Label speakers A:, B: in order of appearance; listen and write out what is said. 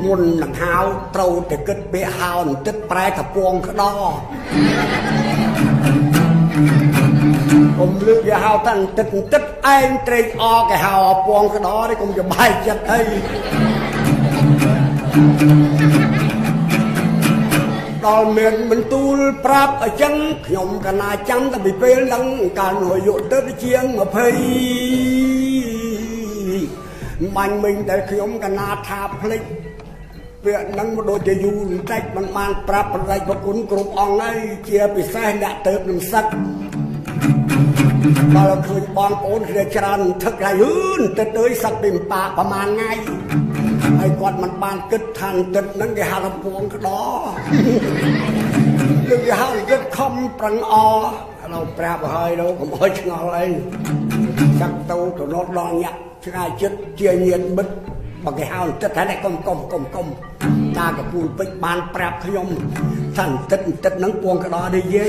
A: មុននឹងហៅត្រូវតែគិតពាក្យហៅបន្តិចប្រែថាពងក្តោកុំលឺគេហៅតាបន្តិចឯងត្រេកអរគេហៅពងក្តោនេះកុំច្បាយចិត្តអីដល់មានបន្ទូលប្រាប់អញ្ចឹងខ្ញុំកណាចាំតែពីពេលហ្នឹងកាលនោះអាយុទៅជាង20បាញ់មិញដែលខ្ញុំកណាថាភ្លេចពាក្យហ្នឹងមកដូចជាយូរបន្តិចមិនបានប្រាប់ប្រដេចប្រគុណគ្រប់អង្គហើយជាពិសេសអ្នកទៅនឹងសឹកដល់ឃើញបងប្អូនគ្នាច្រើនថឹកហើយទៅទៅសឹកពីប៉ាប្រហែលថ្ងៃហើយគាត់មិនបានគិតថាទឹកហ្នឹងគេហៅថាពងក្តោគេហៅគិតខំប្រឹងអដល់ប្រាប់ហើយដល់កុំឲ្យឆ្ងល់អីចាក់ទៅទៅណត់ដល់ញាក់ឆ្ងាយចិត្តជាញាតមិត្តបើគេហៅទឹកតែកុំតាកពូលពេជ្របានប្រាប់ខ្ញុំថាទឹកហ្នឹងពងក្តោនេះយេ